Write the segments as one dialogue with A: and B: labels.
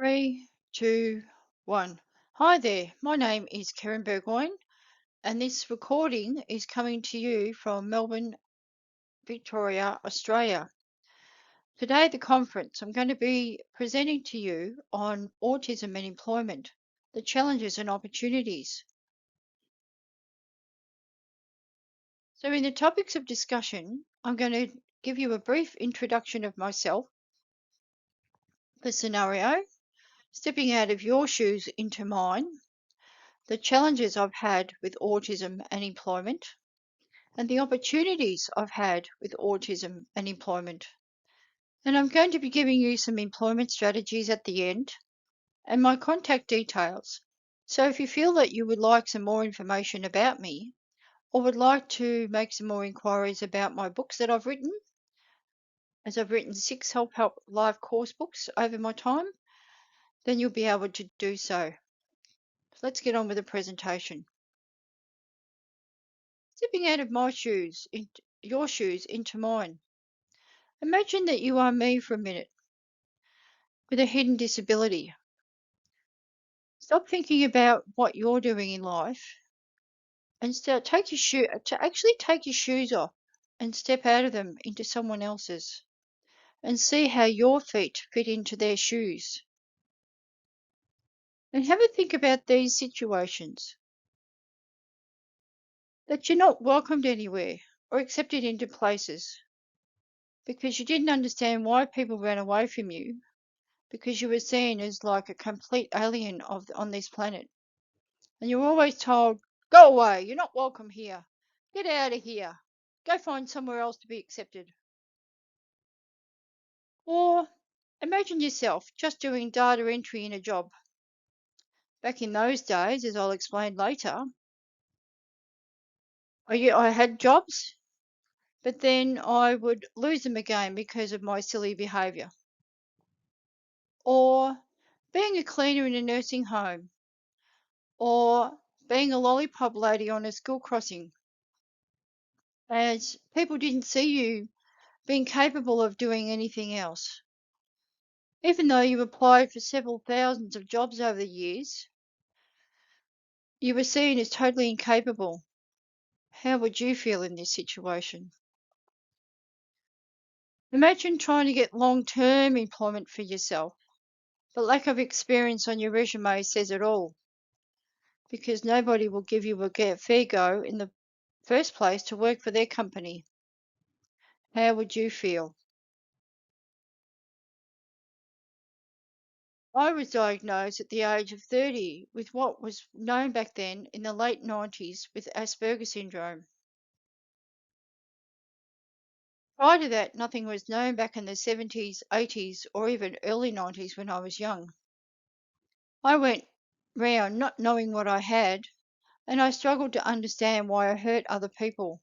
A: Three, two, one. Hi there, my name is Karen Burgoyne, and this recording is coming to you from Melbourne, Victoria, Australia. Today at the conference, I'm going to be presenting to you on autism and employment, the challenges and opportunities. So in the topics of discussion, I'm going to give you a brief introduction of myself, the scenario, stepping out of your shoes into mine, the challenges I've had with autism and employment, and the opportunities I've had with autism and employment. And I'm going to be giving you some employment strategies at the end and my contact details. So if you feel that you would like some more information about me or would like to make some more inquiries about my books that I've written, as I've written 6 self-help live course books over my time, then you'll be able to do so. Let's get on with the presentation. Stepping out of my shoes, into your shoes, into mine. Imagine that you are me for a minute with a hidden disability. Stop thinking about what you're doing in life and take your shoes off and step out of them into someone else's and see how your feet fit into their shoes. And have a think about these situations. That you're not welcomed anywhere or accepted into places because you didn't understand why people ran away from you, because you were seen as like a complete alien on this planet. And you're always told, go away, you're not welcome here. Get out of here. Go find somewhere else to be accepted. Or imagine yourself just doing data entry in a job. Back in those days, as I'll explain later, I had jobs, but then I would lose them again because of my silly behaviour. Or being a cleaner in a nursing home. Or being a lollipop lady on a school crossing, as people didn't see you being capable of doing anything else. Even though you applied for several thousands of jobs over the years, you were seen as totally incapable. How would you feel in this situation? Imagine trying to get long-term employment for yourself. The lack of experience on your resume says it all, because nobody will give you a fair go in the first place to work for their company. How would you feel? I was diagnosed at the age of 30 with what was known back then in the late 90s with Asperger's syndrome. Prior to that, nothing was known back in the 70s, 80s, or even early 90s when I was young. I went round not knowing what I had, and I struggled to understand why I hurt other people.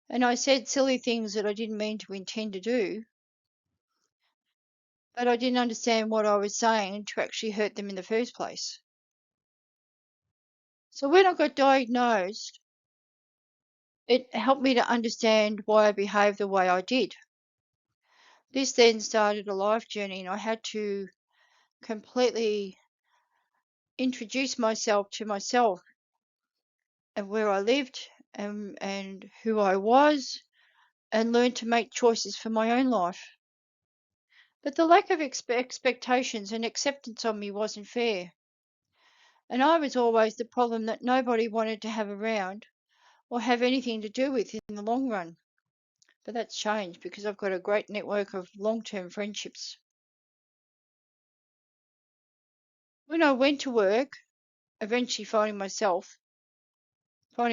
A: And I said silly things that I didn't mean to intend to do, but I didn't understand what I was saying to actually hurt them in the first place. So when I got diagnosed, it helped me to understand why I behaved the way I did. This then started a life journey, and I had to completely introduce myself to myself and where I lived and who I was, and learn to make choices for my own life. But the lack of expectations and acceptance of me wasn't fair. And I was always the problem that nobody wanted to have around or have anything to do with in the long run. But that's changed because I've got a great network of long-term friendships. When I went to work, eventually finding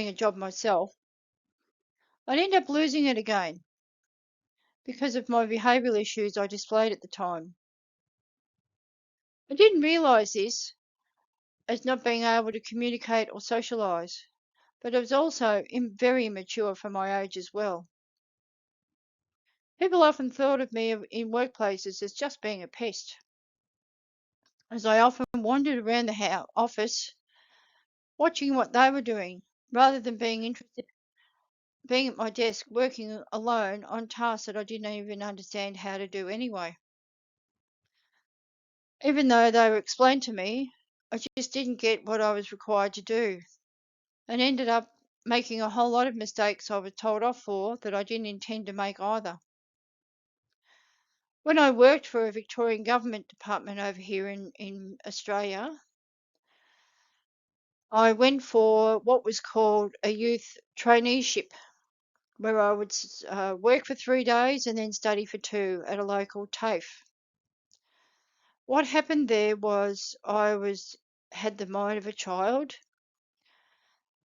A: a job myself, I'd end up losing it again because of my behavioural issues I displayed at the time. I didn't realise this as not being able to communicate or socialise, but I was also very immature for my age as well. People often thought of me in workplaces as just being a pest, as I often wandered around the office watching what they were doing rather than being at my desk working alone on tasks that I didn't even understand how to do anyway. Even though they were explained to me, I just didn't get what I was required to do and ended up making a whole lot of mistakes I was told off for that I didn't intend to make either. When I worked for a Victorian government department over here in Australia, I went for what was called a youth traineeship, where I would work for 3 days and then study for 2 at a local TAFE. What happened there was had the mind of a child,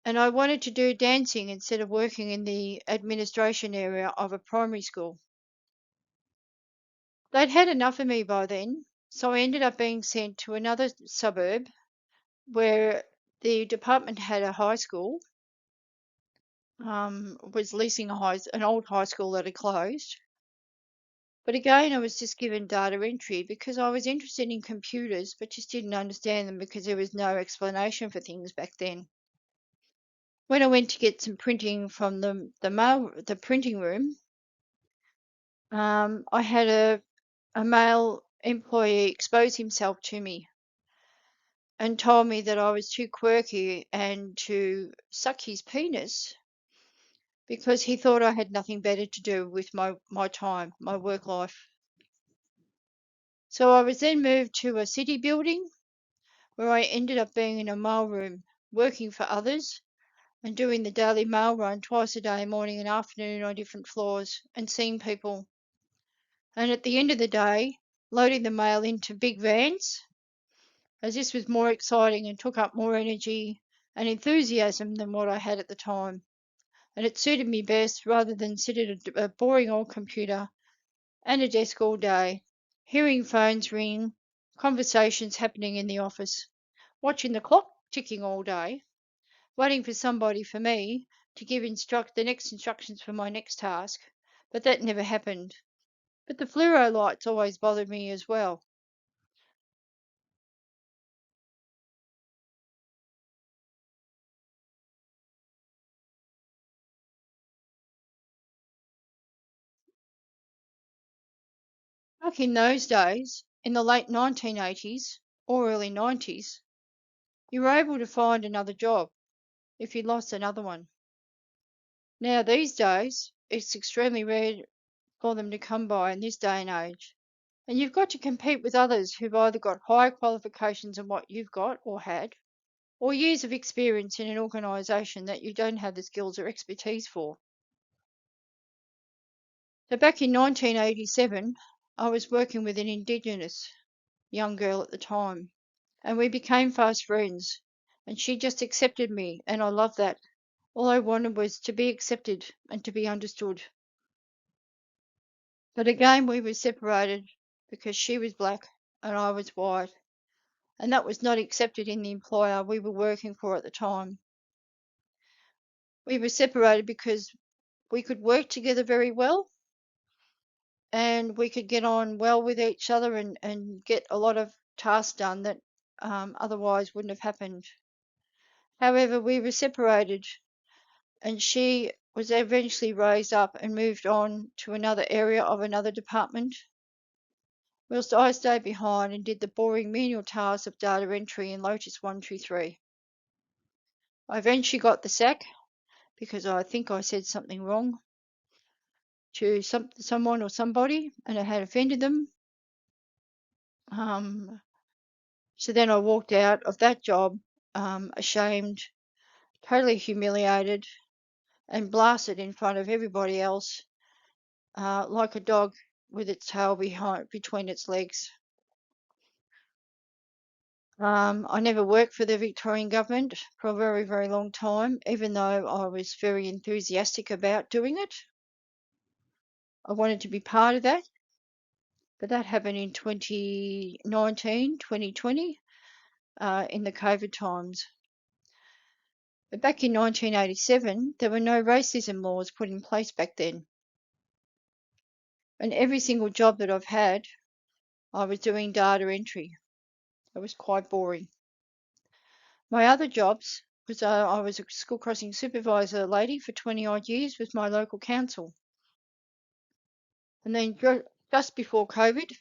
A: and I wanted to do dancing instead of working in the administration area of a primary school. They'd had enough of me by then, so I ended up being sent to another suburb where the department had a high school, was leasing an old high school that had closed. But again, I was just given data entry because I was interested in computers, but just didn't understand them because there was no explanation for things back then. When I went to get some printing from the printing room, I had a male employee expose himself to me and told me that I was too quirky and to suck his penis because he thought I had nothing better to do with my time, my work life. So I was then moved to a city building where I ended up being in a mailroom, working for others and doing the daily mail run twice a day, morning and afternoon on different floors, and seeing people. And at the end of the day, loading the mail into big vans, as this was more exciting and took up more energy and enthusiasm than what I had at the time. And it suited me best rather than sit at a boring old computer and a desk all day, hearing phones ring, conversations happening in the office, watching the clock ticking all day, waiting for me to give the next instructions for my next task. But that never happened. But the fluoro lights always bothered me as well. Back in those days, in the late 1980s or early 90s, you were able to find another job if you lost another one. Now, these days, it's extremely rare for them to come by in this day and age. And you've got to compete with others who've either got higher qualifications than what you've got or had, or years of experience in an organisation that you don't have the skills or expertise for. So back in 1987, I was working with an Indigenous young girl at the time, and we became fast friends, and she just accepted me, and I loved that. All I wanted was to be accepted and to be understood. But again, we were separated because she was black and I was white, and that was not accepted in the employer we were working for at the time. We were separated because we could work together very well and we could get on well with each other and get a lot of tasks done that otherwise wouldn't have happened. However, we were separated and she was eventually raised up and moved on to another area of another department, whilst I stayed behind and did the boring menial tasks of data entry in Lotus 123. I eventually got the sack because I think I said something wrong to someone or somebody and it had offended them. So then I walked out of that job ashamed, totally humiliated, and blasted in front of everybody else like a dog with its tail between its legs. I never worked for the Victorian government for a very, very long time, even though I was very enthusiastic about doing it. I wanted to be part of that, but that happened in 2019, 2020, in the COVID times. But back in 1987, there were no racism laws put in place back then. And every single job that I've had, I was doing data entry. It was quite boring. My other jobs was I was a school crossing supervisor lady for 20 odd years with my local council. And then just before COVID,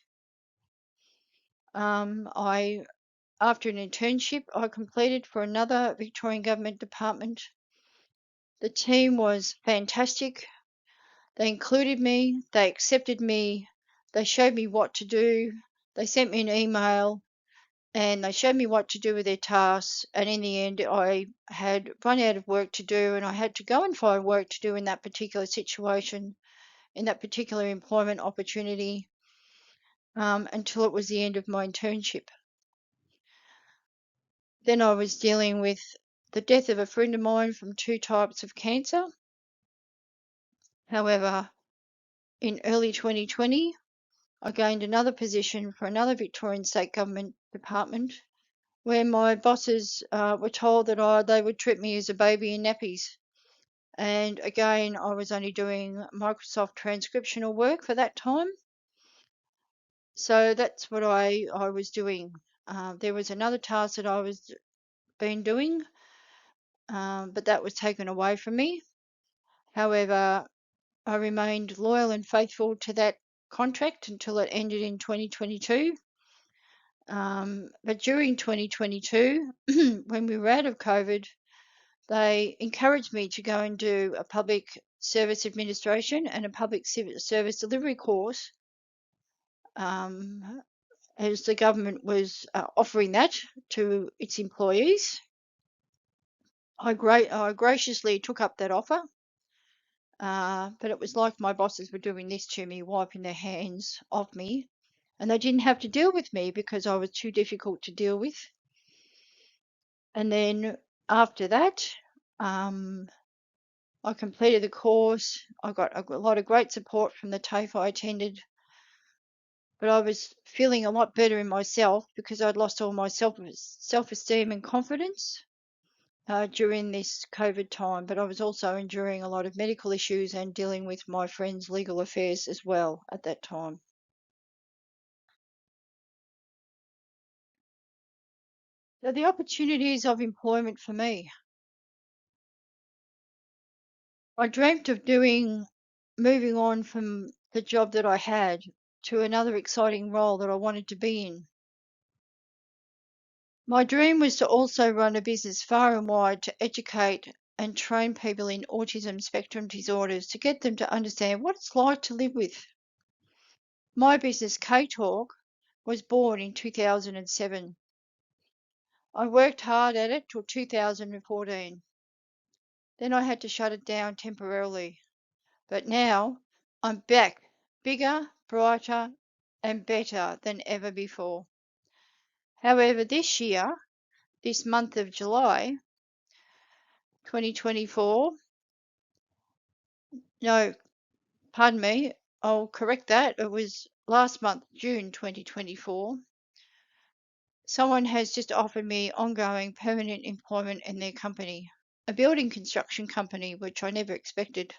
A: I After an internship I completed for another Victorian Government department, the team was fantastic. They included me, they accepted me, they showed me what to do, they sent me an email, and they showed me what to do with their tasks. And in the end, I had run out of work to do, and I had to go and find work to do in that particular situation, in that particular employment opportunity, until it was the end of my internship. Then I was dealing with the death of a friend of mine from 2 types of cancer. However, in early 2020, I gained another position for another Victorian State Government department where my bosses were told that they would treat me as a baby in nappies. And again, I was only doing Microsoft transcriptional work for that time. So that's what I was doing. There was another task that I was been doing, but that was taken away from me. However, I remained loyal and faithful to that contract until it ended in 2022. But during 2022, when we were out of COVID, they encouraged me to go and do a public service administration and a public service delivery course, um, as the government was offering that to its employees. I graciously took up that offer, but it was like my bosses were doing this to me, wiping their hands off me, and they didn't have to deal with me because I was too difficult to deal with. And then after that, I completed the course. I got a lot of great support from the TAFE I attended, but I was feeling a lot better in myself because I'd lost all my self-esteem and confidence during this COVID time. But I was also enduring a lot of medical issues and dealing with my friend's legal affairs as well at that time. So the opportunities of employment for me. I dreamt of moving on from the job that I had to another exciting role that I wanted to be in. My dream was to also run a business far and wide to educate and train people in autism spectrum disorders to get them to understand what it's like to live with. My business, K-Talk, was born in 2007. I worked hard at it till 2014. Then I had to shut it down temporarily. But now I'm back, bigger, brighter, and better than ever before. However, this month of July 2024, no, pardon me, I'll correct that. It was last month, June 2024. Someone has just offered me ongoing permanent employment in their company, a building construction company, which I never expected.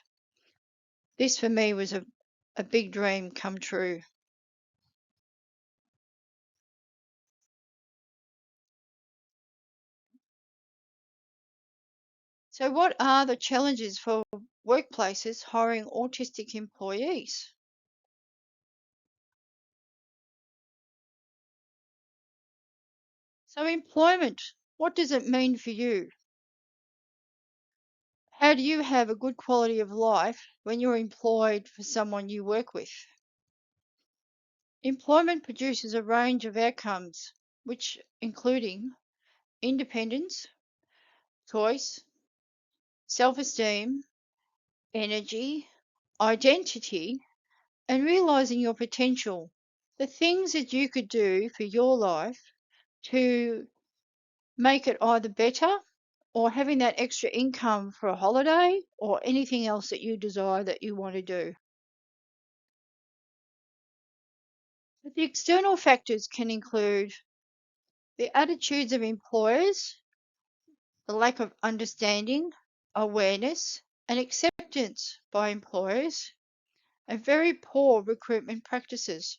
A: This for me was a big dream come true. So, what are the challenges for workplaces hiring autistic employees? So, employment, what does it mean for you? How do you have a good quality of life when you're employed for someone you work with? Employment produces a range of outcomes, which including independence, choice, self-esteem, energy, identity, and realizing your potential. The things that you could do for your life to make it either better or having that extra income for a holiday or anything else that you desire that you want to do. But the external factors can include the attitudes of employers, the lack of understanding, awareness, and acceptance by employers, and very poor recruitment practices.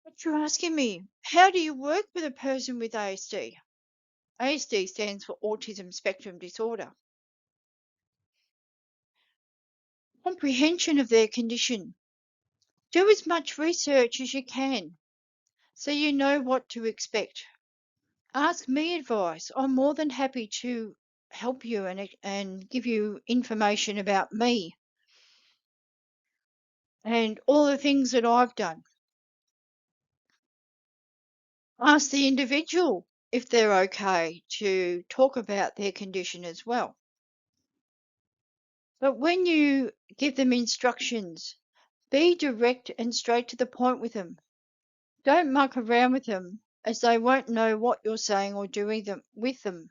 A: But you're asking me, how do you work with a person with ASD? ASD stands for Autism Spectrum Disorder. Comprehension of their condition. Do as much research as you can so you know what to expect. Ask me advice. I'm more than happy to help you and give you information about me and all the things that I've done. Ask the individual if they're okay to talk about their condition as well. But when you give them instructions, be direct and straight to the point with them. Don't muck around with them, as they won't know what you're saying or doing with them.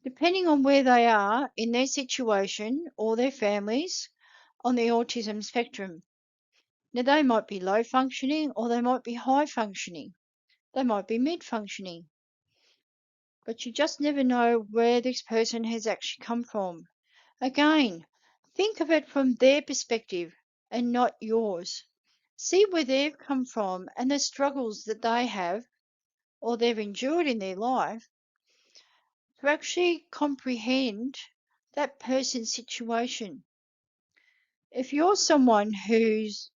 A: Depending on where they are in their situation or their families on the autism spectrum. Now, they might be low functioning or they might be high functioning. They might be mid functioning. But you just never know where this person has actually come from. Again, think of it from their perspective and not yours. See where they've come from and the struggles that they have or they've endured in their life to actually comprehend that person's situation. If you're someone who's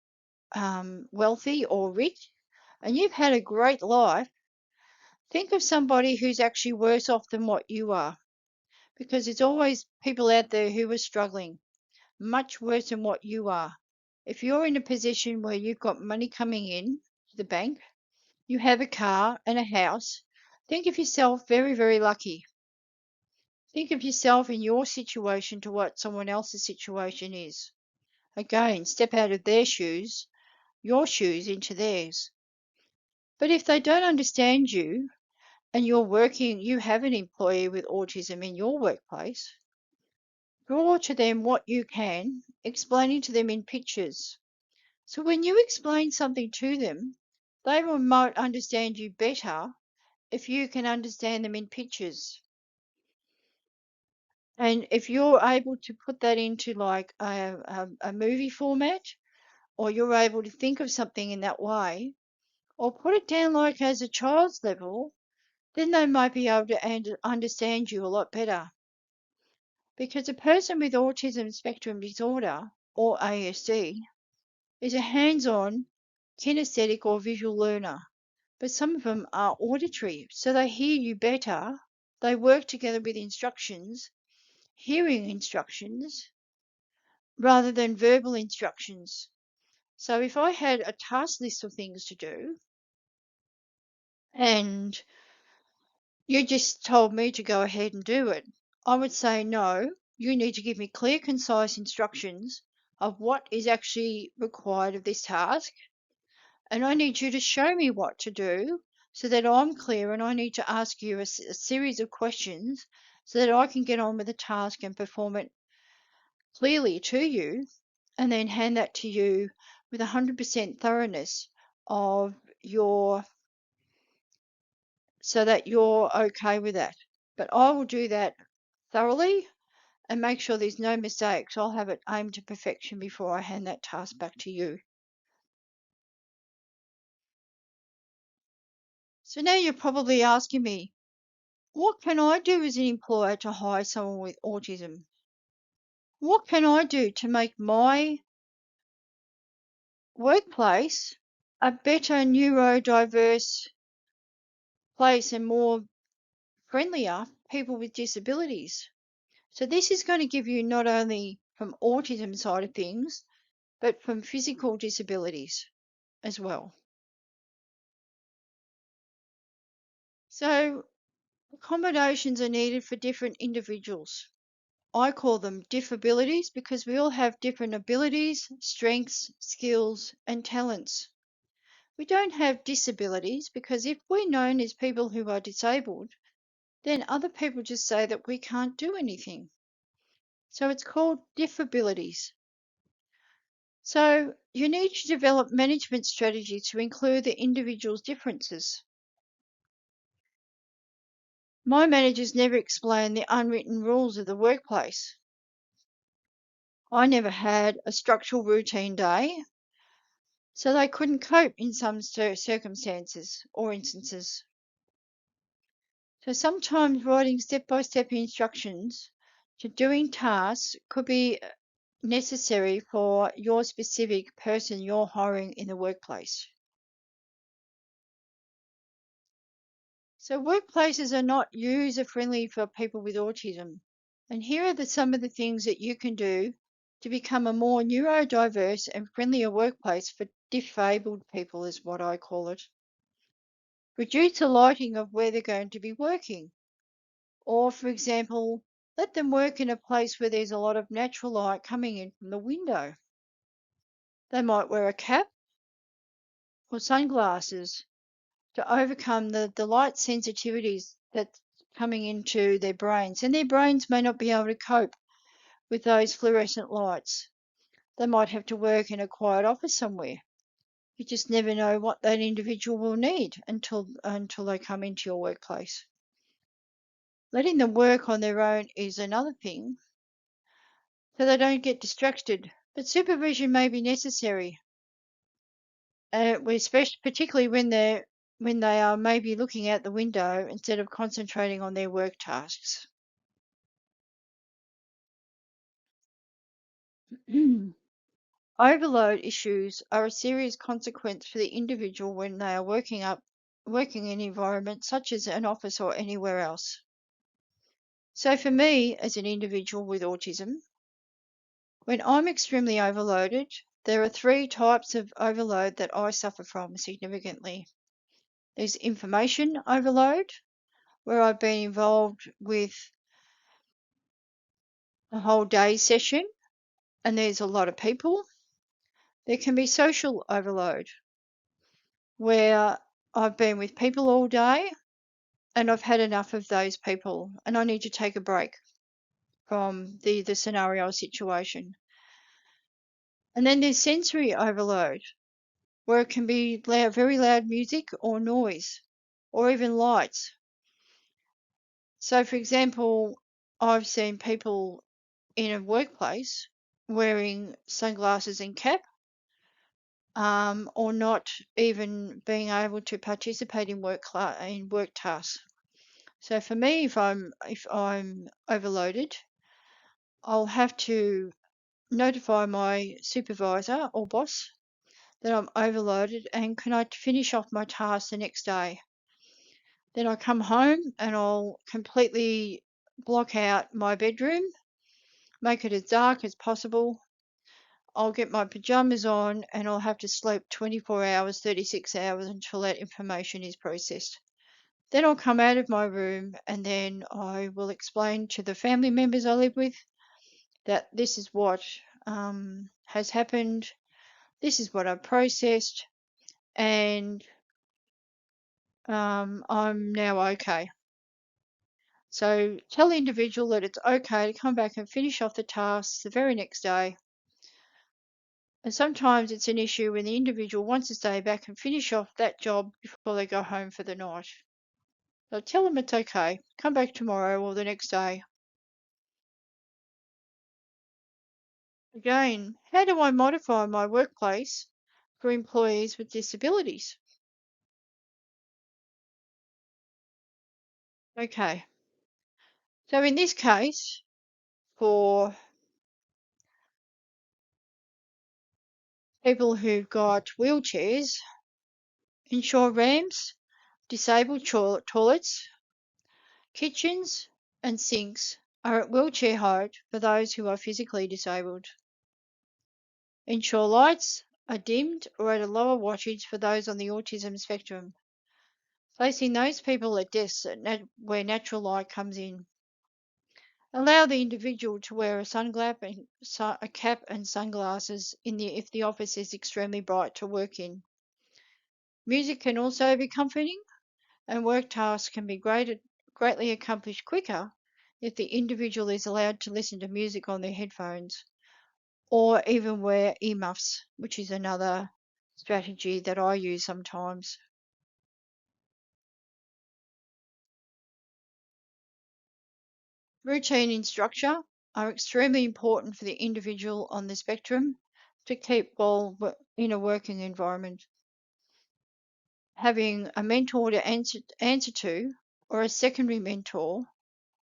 A: wealthy or rich and you've had a great life, think of somebody who's actually worse off than what you are, because there's always people out there who are struggling much worse than what you are. If you're in a position where you've got money coming in to the bank, you have a car and a house, think of yourself very, very lucky. Think of yourself in your situation to what someone else's situation is. Again, step out of their shoes, your shoes into theirs. But if they don't understand you and you have an employee with autism in your workplace, draw to them what you can, explaining to them in pictures. So when you explain something to them, they will might understand you better if you can understand them in pictures. And if you're able to put that into like a movie format, or you're able to think of something in that way, or put it down like as a child's level, then they might be able to understand you a lot better. Because a person with autism spectrum disorder, or ASD, is a hands-on, kinesthetic or visual learner. But some of them are auditory, so they hear you better. They work together with instructions, hearing instructions, rather than verbal instructions. So if I had a task list of things to do, and you just told me to go ahead and do it, I would say, no, you need to give me clear, concise instructions of what is actually required of this task, and I need you to show me what to do so that I'm clear, and I need to ask you a series of questions so that I can get on with the task and perform it clearly to you, and then hand that to you with 100% thoroughness of your so that you're okay with that. But I will do that thoroughly and make sure there's no mistakes. I'll have it aimed to perfection before I hand that task back to you. So now you're probably asking me, what can I do as an employer to hire someone with autism? What can I do to make my workplace a better neurodiverse place and more friendlier people with disabilities? So this is going to give you not only from autism side of things, but from physical disabilities as well. So accommodations are needed for different individuals. I call them diffabilities because we all have different abilities, strengths, skills, and talents. We don't have disabilities because if we're known as people who are disabled, then other people just say that we can't do anything. So it's called diffabilities. So you need to develop management strategies to include the individual's differences. My managers never explained the unwritten rules of the workplace. I never had a structural routine day, so they couldn't cope in some circumstances or instances. So sometimes writing step-by-step instructions to doing tasks could be necessary for your specific person you're hiring in the workplace. So workplaces are not user-friendly for people with autism. And here are some of the things that you can do to become a more neurodiverse and friendlier workplace for disabled people, is what I call it. Reduce the lighting of where they're going to be working. Or, for example, let them work in a place where there's a lot of natural light coming in from the window. They might wear a cap or sunglasses to overcome the light sensitivities that's coming into their brains. And their brains may not be able to cope with those fluorescent lights. They might have to work in a quiet office somewhere. You just never know what that individual will need until they come into your workplace. Letting them work on their own is another thing, so they don't get distracted. But supervision may be necessary, particularly when they are maybe looking out the window instead of concentrating on their work tasks. Overload issues are a serious consequence for the individual when they are working in environments such as an office or anywhere else. So for me, as an individual with autism, when I'm extremely overloaded, there are three types of overload that I suffer from significantly. There's information overload, where I've been involved with a whole day session and there's a lot of people. There can be social overload, where I've been with people all day and I've had enough of those people and I need to take a break from the scenario or situation. And then there's sensory overload, where it can be very loud music or noise or even lights. So, for example, I've seen people in a workplace wearing sunglasses and cap, or not even being able to participate in work tasks. So for me, if I'm overloaded, I'll have to notify my supervisor or boss that I'm overloaded and can I finish off my task the next day. Then I come home and I'll completely block out my bedroom, make it as dark as possible. I'll get my pajamas on and I'll have to sleep 24 hours, 36 hours until that information is processed. Then I'll come out of my room and then I will explain to the family members I live with that this is what has happened, this is what I've processed, and I'm now okay. So tell the individual that it's okay to come back and finish off the tasks the very next day. And sometimes it's an issue when the individual wants to stay back and finish off that job before they go home for the night. So tell them it's okay. Come back tomorrow or the next day. Again, how do I modify my workplace for employees with disabilities? Okay, so in this case, for people who've got wheelchairs, ensure ramps, disabled toilets, kitchens and sinks are at wheelchair height for those who are physically disabled. Ensure lights are dimmed or at a lower wattage for those on the autism spectrum, placing those people at desks where natural light comes in. Allow the individual to wear a cap and sunglasses if the office is extremely bright to work in. Music can also be comforting, and work tasks can be greatly accomplished quicker if the individual is allowed to listen to music on their headphones or even wear earmuffs, which is another strategy that I use sometimes. Routine and structure are extremely important for the individual on the spectrum to keep well in a working environment. Having a mentor to answer to or a secondary mentor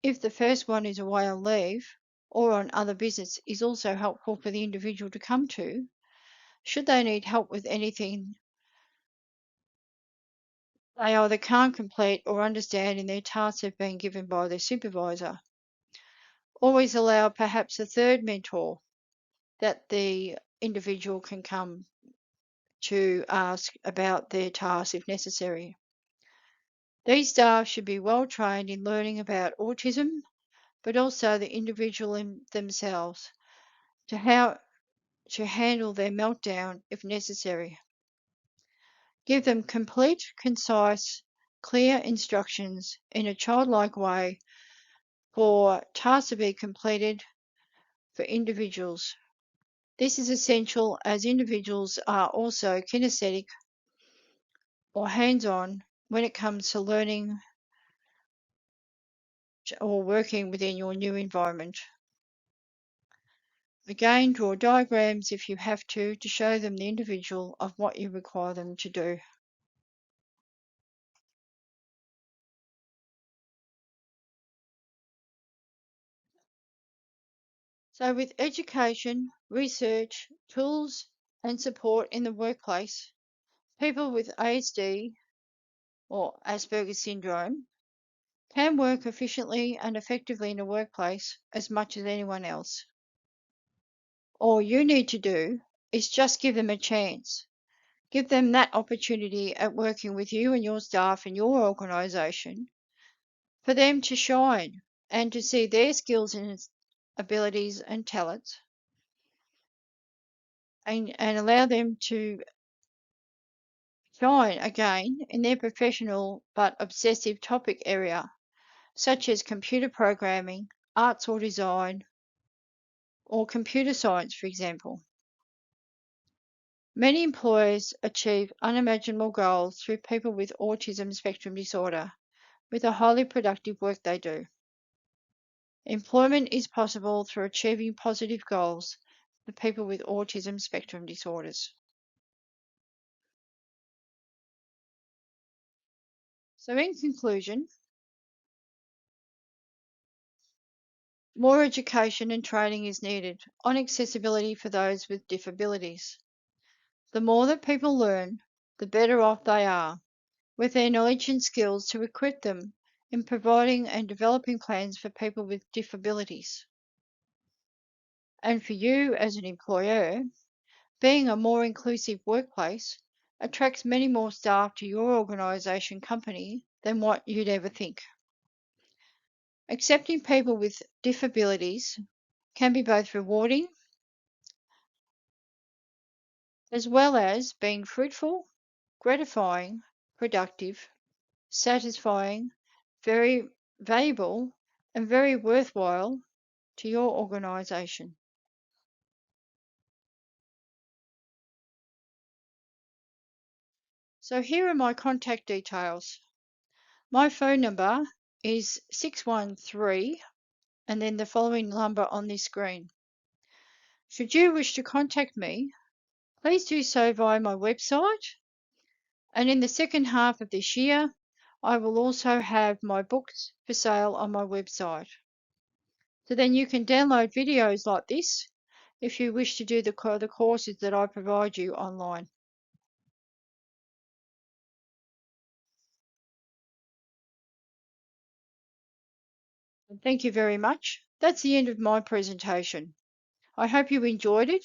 A: if the first one is away on leave or on other business is also helpful for the individual to come to should they need help with anything they either can't complete or understand in their tasks they've been given by their supervisor. Always allow perhaps a third mentor that the individual can come to ask about their tasks if necessary. These staff should be well trained in learning about autism, but also the individual in themselves to how to handle their meltdown if necessary. Give them complete, concise, clear instructions in a childlike way for tasks to be completed for individuals. This is essential as individuals are also kinesthetic or hands-on when it comes to learning or working within your new environment. Again, draw diagrams if you have to show them the individual of what you require them to do. So with education, research, tools and support in the workplace, people with ASD or Asperger's syndrome can work efficiently and effectively in the workplace as much as anyone else. All you need to do is just give them a chance. Give them that opportunity at working with you and your staff and your organisation for them to shine and to see their skills and abilities and talents and allow them to shine again in their professional but obsessive topic area, such as computer programming, arts or design, or computer science, for example. Many employers achieve unimaginable goals through people with autism spectrum disorder with the highly productive work they do. Employment is possible through achieving positive goals for people with autism spectrum disorders. So in conclusion, more education and training is needed on accessibility for those with disabilities. The more that people learn, the better off they are with their knowledge and skills to equip them in providing and developing plans for people with disabilities. And for you as an employer, being a more inclusive workplace attracts many more staff to your organisation company than what you'd ever think. Accepting people with disabilities can be both rewarding as well as being fruitful, gratifying, productive, satisfying, very valuable, and very worthwhile to your organisation. So here are my contact details. My phone number is 613 and then the following number on this screen. Should you wish to contact me, please do so via my website. And in the second half of this year, I will also have my books for sale on my website. So then you can download videos like this if you wish to do the courses that I provide you online. Thank you very much. That's the end of my presentation. I hope you enjoyed it,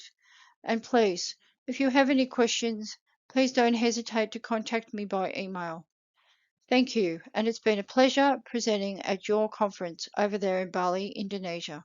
A: and please, if you have any questions, please don't hesitate to contact me by email. Thank you, and it's been a pleasure presenting at your conference over there in Bali, Indonesia.